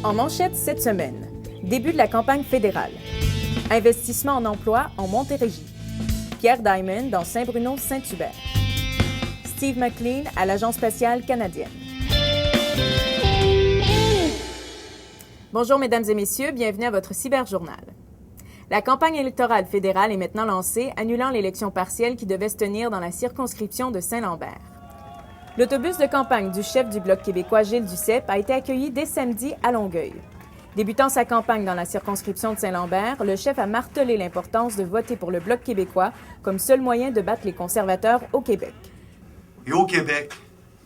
En manchette cette semaine, début de la campagne fédérale. Investissement en emploi en Montérégie. Pierre Diamond dans Saint-Bruno-Saint-Hubert. Steve McLean à l'Agence spatiale canadienne. Bonjour mesdames et messieurs, bienvenue à votre cyberjournal. La campagne électorale fédérale est maintenant lancée, annulant l'élection partielle qui devait se tenir dans la circonscription de Saint-Lambert. L'autobus de campagne du chef du Bloc québécois, Gilles Duceppe, a été accueilli dès samedi à Longueuil. Débutant sa campagne dans la circonscription de Saint-Lambert, le chef a martelé l'importance de voter pour le Bloc québécois comme seul moyen de battre les conservateurs au Québec. Et au Québec,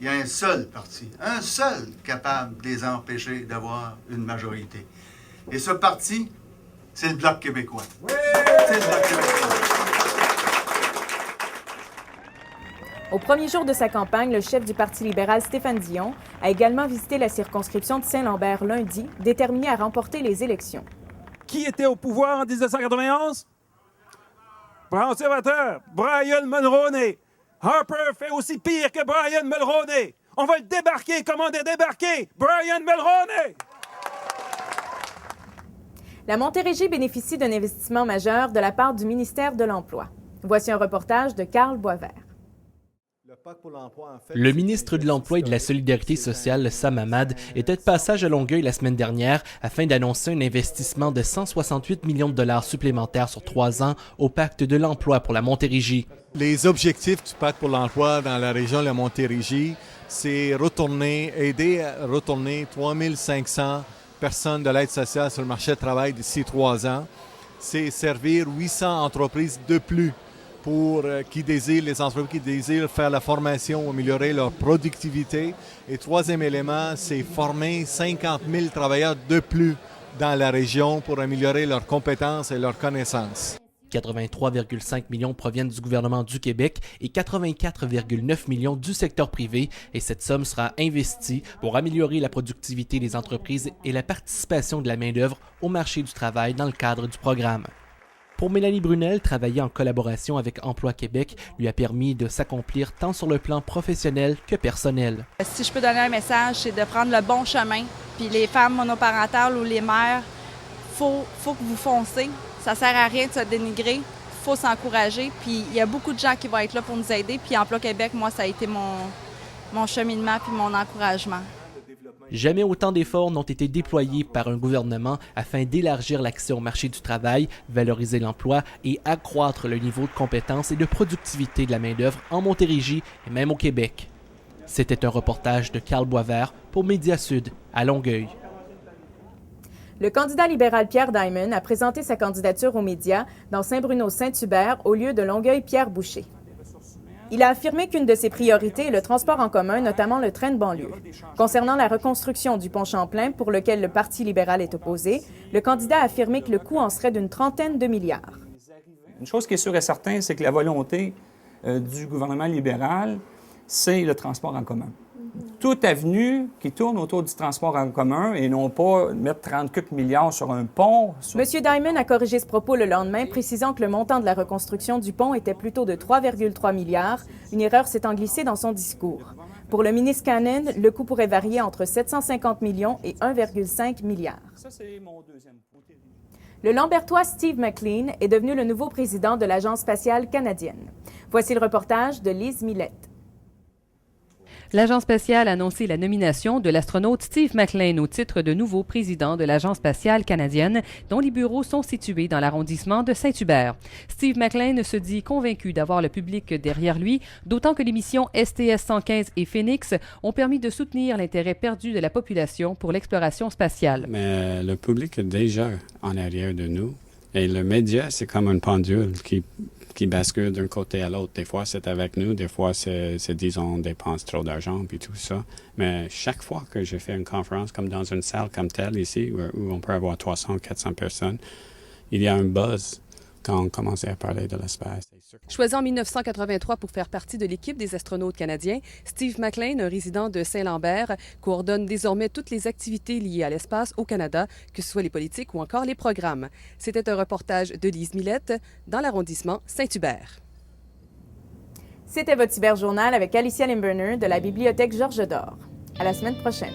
il y a un seul parti, un seul capable de les empêcher d'avoir une majorité. Et ce parti, c'est le Bloc québécois. Oui! C'est le Bloc québécois. Au premier jour de sa campagne, le chef du Parti libéral, Stéphane Dion, a également visité la circonscription de Saint-Lambert lundi, déterminé à remporter les élections. Qui était au pouvoir en 1991? Conservateur, Brian Mulroney. Harper fait aussi pire que Brian Mulroney. On va le débarquer comme on est débarqué. Brian Mulroney! La Montérégie bénéficie d'un investissement majeur de la part du ministère de l'Emploi. Voici un reportage de Carl Boisvert. Le ministre de l'Emploi et de la Solidarité sociale, Sam Hamad, était de passage à Longueuil la semaine dernière afin d'annoncer un investissement de 168 millions de dollars supplémentaires sur 3 ans au Pacte de l'Emploi pour la Montérégie. Les objectifs du Pacte pour l'Emploi dans la région de la Montérégie, c'est aider à retourner 3500 personnes de l'aide sociale sur le marché du travail d'ici 3 ans. C'est servir 800 entreprises de plus les entreprises qui désirent faire la formation, améliorer leur productivité. Et troisième élément, c'est former 50 000 travailleurs de plus dans la région pour améliorer leurs compétences et leurs connaissances. 83,5 millions proviennent du gouvernement du Québec et 84,9 millions du secteur privé. Et cette somme sera investie pour améliorer la productivité des entreprises et la participation de la main-d'œuvre au marché du travail dans le cadre du programme. Pour Mélanie Brunel, travailler en collaboration avec Emploi Québec lui a permis de s'accomplir tant sur le plan professionnel que personnel. Si je peux donner un message, c'est de prendre le bon chemin. Puis les femmes monoparentales ou les mères, faut que vous foncez. Ça sert à rien de se dénigrer. Il faut s'encourager. Puis il y a beaucoup de gens qui vont être là pour nous aider. Puis Emploi Québec, moi, ça a été mon cheminement puis mon encouragement. Jamais autant d'efforts n'ont été déployés par un gouvernement afin d'élargir l'accès au marché du travail, valoriser l'emploi et accroître le niveau de compétences et de productivité de la main-d'œuvre en Montérégie et même au Québec. C'était un reportage de Carl Boisvert pour Média Sud à Longueuil. Le candidat libéral Pierre Diamond a présenté sa candidature aux médias dans Saint-Bruno-Saint-Hubert au lieu de Longueuil-Pierre Boucher. Il a affirmé qu'une de ses priorités est le transport en commun, notamment le train de banlieue. Concernant la reconstruction du pont Champlain, pour lequel le Parti libéral est opposé, le candidat a affirmé que le coût en serait d'une trentaine de milliards. Une chose qui est sûre et certaine, c'est que la volonté du gouvernement libéral, c'est le transport en commun. Toute avenue qui tourne autour du transport en commun et non pas mettre 34 milliards sur un pont. M. Diamond a corrigé ce propos le lendemain, précisant que le montant de la reconstruction du pont était plutôt de 3,3 milliards, une erreur s'étant glissée dans son discours. Pour le ministre Cannon, le coût pourrait varier entre 750 millions et 1,5 milliard. Le Lambertois Steve McLean est devenu le nouveau président de l'Agence spatiale canadienne. Voici le reportage de Lise Millette. L'Agence spatiale a annoncé la nomination de l'astronaute Steve McLean au titre de nouveau président de l'Agence spatiale canadienne, dont les bureaux sont situés dans l'arrondissement de Saint-Hubert. Steve McLean se dit convaincu d'avoir le public derrière lui, d'autant que les missions STS-115 et Phoenix ont permis de soutenir l'intérêt perdu de la population pour l'exploration spatiale. Mais le public est déjà en arrière de nous. Et le média, c'est comme une pendule qui bascule d'un côté à l'autre. Des fois, c'est avec nous. Des fois, c'est disons, on dépense trop d'argent puis tout ça. Mais chaque fois que je fais une conférence, comme dans une salle comme telle ici, où on peut avoir 300, 400 personnes, il y a un buzz quand on commence à parler de l'espace. Choisi en 1983 pour faire partie de l'équipe des astronautes canadiens, Steve McLean, un résident de Saint-Lambert, coordonne désormais toutes les activités liées à l'espace au Canada, que ce soit les politiques ou encore les programmes. C'était un reportage de Lise Millette dans l'arrondissement Saint-Hubert. C'était votre cyberjournal avec Alicia Limburner de la Bibliothèque Georges d'Or. À la semaine prochaine.